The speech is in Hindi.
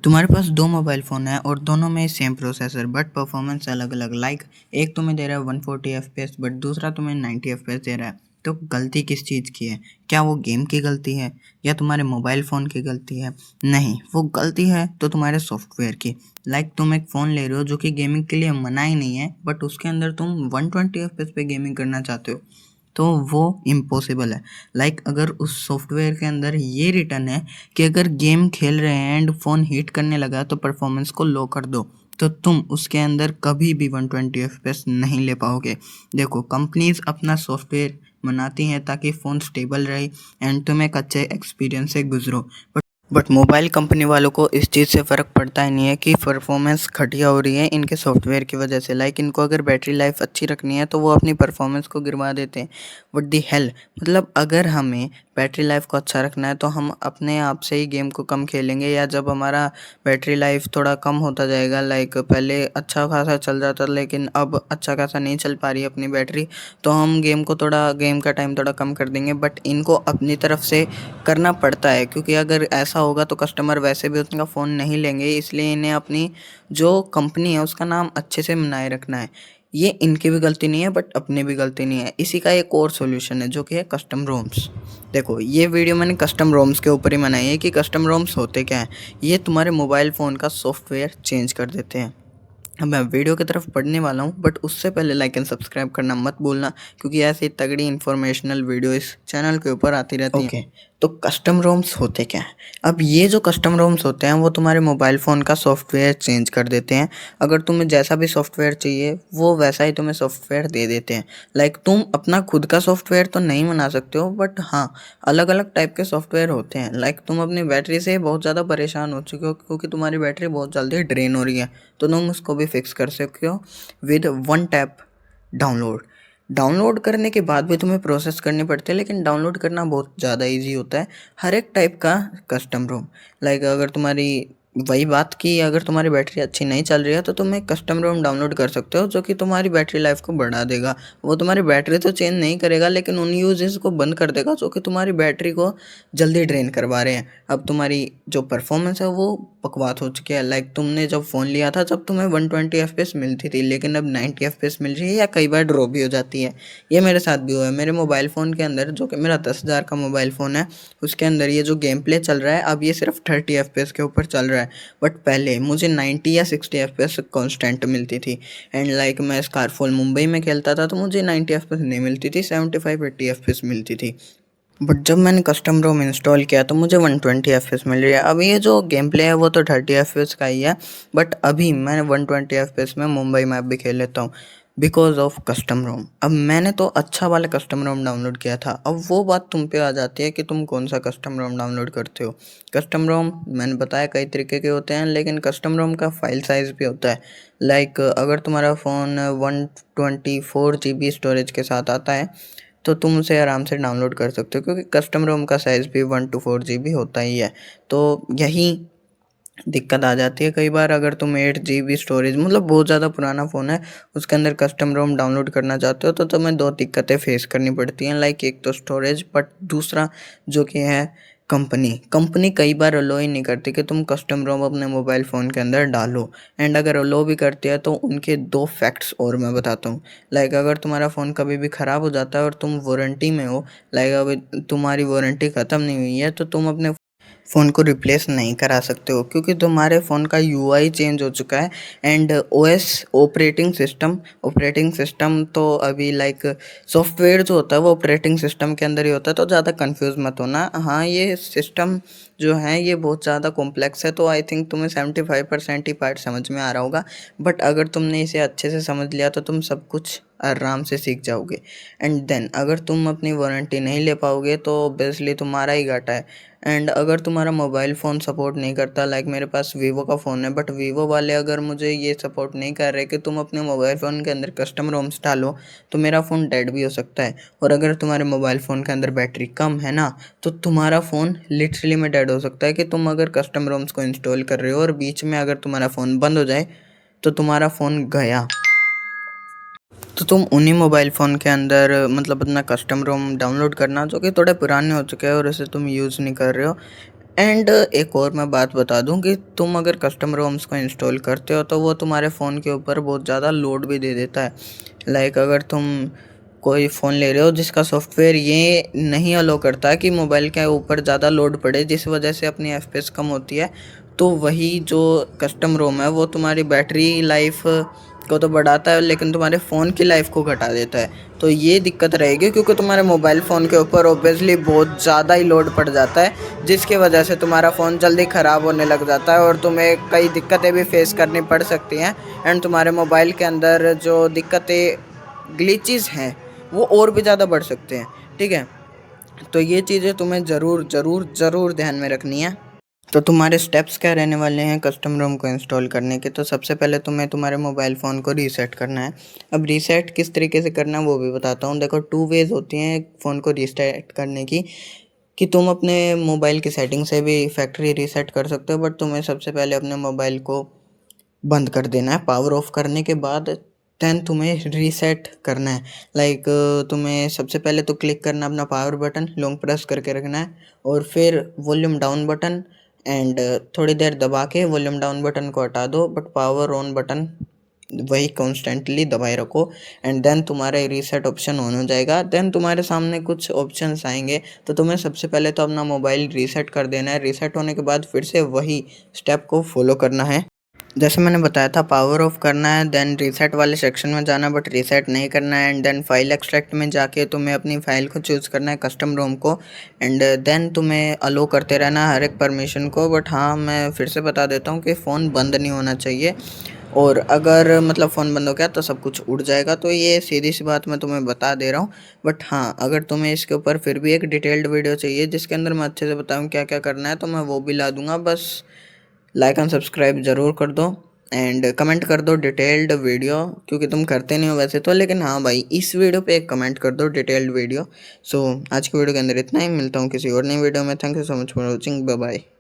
तुम्हारे पास दो मोबाइल फ़ोन है और दोनों में सेम प्रोसेसर बट परफॉर्मेंस अलग अलग। एक तुम्हें दे रहा है 140 एफपीएस बट दूसरा तुम्हें 90 एफपीएस दे रहा है। तो गलती किस चीज़ की है? क्या वो गेम की गलती है या तुम्हारे मोबाइल फ़ोन की गलती है? नहीं, वो गलती है तो तुम्हारे सॉफ्टवेयर की। तुम एक फ़ोन ले रहे हो जो कि गेमिंग के लिए मना ही नहीं है, बट उसके अंदर तुम 120 एफपीएस पे गेमिंग करना चाहते हो, तो वो इम्पॉसिबल है। अगर उस सॉफ्टवेयर के अंदर ये रिटर्न है कि अगर गेम खेल रहे हैं एंड फ़ोन हीट करने लगा तो परफॉर्मेंस को लो कर दो, तो तुम उसके अंदर कभी भी 120 एफपीएस नहीं ले पाओगे। देखो, कंपनीज अपना सॉफ्टवेयर बनाती हैं ताकि फ़ोन स्टेबल रहे एंड तुम एक अच्छे एक्सपीरियंस से गुजरो। बट मोबाइल कंपनी वालों को इस चीज़ से फ़र्क पड़ता ही नहीं है कि परफॉर्मेंस घटिया हो रही है इनके सॉफ्टवेयर की वजह से। इनको अगर बैटरी लाइफ अच्छी रखनी है तो वो अपनी परफॉर्मेंस को गिरवा देते हैं। व्हाट दी हेल, अगर हमें बैटरी लाइफ को अच्छा रखना है तो हम अपने आप से ही गेम को कम खेलेंगे, या जब हमारा बैटरी लाइफ थोड़ा कम होता जाएगा, पहले अच्छा खासा चल जाता लेकिन अब अच्छा खासा नहीं चल पा रही है अपनी बैटरी, तो हम गेम का टाइम थोड़ा कम कर देंगे। बट इनको अपनी तरफ से करना पड़ता है, क्योंकि अगर ऐसा होगा तो कस्टमर वैसे भी उनका फ़ोन नहीं लेंगे। इसलिए इन्हें अपनी जो कंपनी है उसका नाम अच्छे से बनाए रखना है। ये इनकी भी गलती नहीं है बट अपनी भी गलती नहीं है। इसी का एक और सॉल्यूशन है जो कि है कस्टम रोम्स। देखो, ये वीडियो मैंने कस्टम रोम्स के ऊपर ही बनाई है कि कस्टम रोम्स होते क्या हैं। ये तुम्हारे मोबाइल फ़ोन का सॉफ्टवेयर चेंज कर देते हैं। अब मैं वीडियो की तरफ पढ़ने वाला हूँ, बट उससे पहले लाइक एंड सब्सक्राइब करना मत भूलना, क्योंकि ऐसी तगड़ी इन्फॉर्मेशनल वीडियो इस चैनल के ऊपर आती रहती हैं। तो कस्टम रोम्स होते क्या हैं? अब ये जो कस्टम रोम्स होते हैं वो तुम्हारे मोबाइल फ़ोन का सॉफ्टवेयर चेंज कर देते हैं। अगर तुम्हें जैसा भी सॉफ्टवेयर चाहिए वो वैसा ही तुम्हें सॉफ्टवेयर दे देते हैं। तुम अपना खुद का सॉफ्टवेयर तो नहीं बना सकते हो, बट हाँ, अलग अलग टाइप के सॉफ्टवेयर होते हैं। तुम अपनी बैटरी से बहुत ज़्यादा परेशान हो चुके हो क्योंकि तुम्हारी बैटरी बहुत जल्दी ड्रेन हो रही है, तो तुम उसको भी फिक्स कर सकते हो with one tap download. Download करने के बाद भी तुम्हें प्रोसेस करनी पड़ती है, लेकिन डाउनलोड करना बहुत ज़्यादा इजी होता है। हर एक टाइप का कस्टम रोम, अगर तुम्हारी वही बात कि अगर तुम्हारी बैटरी अच्छी नहीं चल रही है तो तुम एक कस्टम रोम डाउनलोड कर सकते हो जो कि तुम्हारी बैटरी लाइफ को बढ़ा देगा। वो तुम्हारी बैटरी तो चेंज नहीं करेगा, लेकिन उन यूजेस को बंद कर देगा जो कि तुम्हारी बैटरी को जल्दी ड्रेन करवा रहे हैं। अब तुम्हारी जो परफॉर्मेंस है वो बकवास हो चुकी है। तुमने जब फ़ोन लिया था जब तुम्हें 120 एफपीएस मिलती थी, लेकिन अब 90 एफपीएस मिल रही है या कई बार ड्रॉप भी हो जाती है। ये मेरे साथ भी हुआ है। मेरे मोबाइल फ़ोन के अंदर, जो कि मेरा 10,000 का मोबाइल फ़ोन है, उसके अंदर ये जो गेम प्ले चल रहा है अब ये सिर्फ 30 एफपीएस के ऊपर चल रहा है। बट पहले मुझे 90 या 60 एफपीएस कॉन्स्टेंट मिलती थी। एंड मैं स्कारफॉल मुंबई में खेलता था तो मुझे 90 एफपीएस नहीं मिलती थी, 75-80 एफपीएस मिलती थी। बट जब मैंने कस्टम रोम इंस्टॉल किया तो मुझे 120 एफपीएस मिल रही है। अब ये जो गेम प्ले है वो तो 30 एफपीएस का ही है, बट अभी मैं 120 एफपीएस में मुंबई मैप भी खेल लेता हूँ बिकॉज ऑफ कस्टम रोम। अब मैंने तो अच्छा वाला कस्टम रोम डाउनलोड किया था। अब वो बात तुम पे आ जाती है कि तुम कौन सा कस्टम रोम डाउनलोड करते हो। कस्टम रोम मैंने बताया कई तरीके के होते हैं, लेकिन कस्टम रोम का फाइल साइज़ भी होता है। अगर तुम्हारा फ़ोन 124 GB स्टोरेज के साथ आता है तो तुम उसे आराम से डाउनलोड कर सकते हो, क्योंकि कस्टम रोम का साइज़ भी 1 to 4 GB होता ही है। तो यही दिक्कत आ जाती है कई बार। अगर तुम 8 GB स्टोरेज, बहुत ज़्यादा पुराना फ़ोन है, उसके अंदर कस्टम रोम डाउनलोड करना चाहते हो तो तुम्हें दो दिक्कतें फेस करनी पड़ती हैं। एक तो स्टोरेज, बट दूसरा जो कि है कंपनी कई बार अलो ही नहीं करती कि तुम कस्टम रोम अपने मोबाइल फ़ोन के अंदर डालो। एंड अगर अलो भी करती है तो उनके दो फैक्ट्स और मैं बताता हूँ। अगर तुम्हारा फ़ोन कभी भी ख़राब हो जाता है और तुम वारंटी में हो, अभी तुम्हारी वारंटी ख़त्म नहीं हुई है, तो तुम अपने फ़ोन को रिप्लेस नहीं करा सकते हो, क्योंकि तुम्हारे फ़ोन का यूआई चेंज हो चुका है। एंड ओएस ऑपरेटिंग सिस्टम तो अभी सॉफ्टवेयर जो होता है वो ऑपरेटिंग सिस्टम के अंदर ही होता है, तो ज़्यादा कंफ्यूज मत होना। हाँ, ये सिस्टम जो है ये बहुत ज़्यादा कॉम्प्लेक्स है, तो आई थिंक तुम्हें 75% ही पार्ट समझ में आ रहा होगा। बट अगर तुमने इसे अच्छे से समझ लिया तो तुम सब कुछ आराम से सीख जाओगे। एंड देन अगर तुम अपनी वारंटी नहीं ले पाओगे तो ऑब्वियसली तुम्हारा ही घाटा है। एंड अगर तुम्हारा मोबाइल फ़ोन सपोर्ट नहीं करता, मेरे पास वीवो का फ़ोन है, बट वीवो वाले अगर मुझे ये सपोर्ट नहीं कर रहे कि तुम अपने मोबाइल फ़ोन के अंदर कस्टम रोम्स डालो, तो मेरा फ़ोन डेड भी हो सकता है। और अगर तुम्हारे मोबाइल फ़ोन के अंदर बैटरी कम है ना, तो तुम्हारा फ़ोन लिटरली में डेड हो सकता है कि तुम अगर कस्टम रोम्स को इंस्टॉल कर रहे हो और बीच में अगर तुम्हारा फ़ोन बंद हो जाए तो तुम्हारा फ़ोन गया। तो तुम उन्हीं मोबाइल फ़ोन के अंदर अपना कस्टम रोम डाउनलोड करना जो कि थोड़े पुराने हो चुके हैं और उसे तुम यूज़ नहीं कर रहे हो। एंड एक और मैं बात बता दूं कि तुम अगर कस्टम रोम्स को इंस्टॉल करते हो तो वो तुम्हारे फ़ोन के ऊपर बहुत ज़्यादा लोड भी दे देता है। लाइक अगर तुम कोई फ़ोन ले रहे हो जिसका सॉफ्टवेयर ये नहीं अलो करता कि मोबाइल के ऊपर ज़्यादा लोड पड़े, जिस वजह से अपनी एफपीएस कम होती है, तो वही जो कस्टम रोम है वो तुम्हारी बैटरी लाइफ को तो बढ़ाता है लेकिन तुम्हारे फ़ोन की लाइफ को घटा देता है। तो ये दिक्कत रहेगी क्योंकि तुम्हारे मोबाइल फ़ोन के ऊपर ऑब्वियसली बहुत ज़्यादा ही लोड पड़ जाता है, जिसकी वजह से तुम्हारा फ़ोन जल्दी ख़राब होने लग जाता है और तुम्हें कई दिक्कतें भी फेस करनी पड़ सकती हैं। एंड तुम्हारे मोबाइल के अंदर जो दिक्कतें ग्लिचेस हैं वो और भी ज़्यादा बढ़ सकते हैं। ठीक है, तो ये चीज़ें तुम्हें ज़रूर ज़रूर ज़रूर ध्यान में रखनी है। तो तुम्हारे स्टेप्स क्या रहने वाले हैं कस्टम रोम को इंस्टॉल करने के? तो सबसे पहले तुम्हें तुम्हारे मोबाइल फ़ोन को रीसेट करना है। अब रीसेट किस तरीके से करना है वो भी बताता हूँ। देखो, 2 वेज़ होती हैं फ़ोन को रीसेट करने की, कि तुम अपने मोबाइल की सेटिंग से भी फैक्ट्री रीसेट कर सकते हो, बट तुम्हें सबसे पहले अपने मोबाइल को बंद कर देना है। पावर ऑफ करने के बाद देन तुम्हें रीसेट करना है। लाइक तुम्हें सबसे पहले तो क्लिक करना है अपना पावर बटन, लॉन्ग प्रेस करके रखना है, और फिर वॉल्यूम डाउन बटन, एंड थोड़ी देर दबा के वॉल्यूम डाउन बटन को हटा दो, बट पावर ऑन बटन वही कॉन्स्टेंटली दबाए रखो। एंड देन तुम्हारा रीसेट ऑप्शन ऑन हो जाएगा। देन तुम्हारे सामने कुछ ऑप्शंस आएंगे, तो तुम्हें सबसे पहले तो अपना मोबाइल रीसेट कर देना है। रीसेट होने के बाद फिर से वही स्टेप को फॉलो करना है जैसे मैंने बताया था। पावर ऑफ करना है, देन रीसेट वाले सेक्शन में जाना, बट रीसेट नहीं करना है। एंड देन फाइल एक्सट्रैक्ट में जाके तुम्हें अपनी फ़ाइल को चूज़ करना है, कस्टम रोम को, एंड देन तुम्हें अलो करते रहना है हर एक परमिशन को। बट हाँ, मैं फिर से बता देता हूँ कि फ़ोन बंद नहीं होना चाहिए, और अगर मतलब फ़ोन बंद हो गया तो सब कुछ उड़ जाएगा। तो ये सीधी सी बात मैं तुम्हें बता दे रहा हूँ। बट हाँ, अगर तुम्हें इसके ऊपर फिर भी एक डिटेल्ड वीडियो चाहिए जिसके अंदर मैं अच्छे से बताऊँ क्या क्या करना है, तो मैं वो भी ला दूँगा। बस लाइक एंड सब्सक्राइब ज़रूर कर दो, एंड कमेंट कर दो डिटेल्ड वीडियो, क्योंकि तुम करते नहीं हो वैसे तो, लेकिन हाँ भाई, इस वीडियो पे एक कमेंट कर दो डिटेल्ड वीडियो। सो आज की वीडियो के अंदर इतना ही। मिलता हूँ किसी और नई वीडियो में। Thank you so much for watching. Bye bye.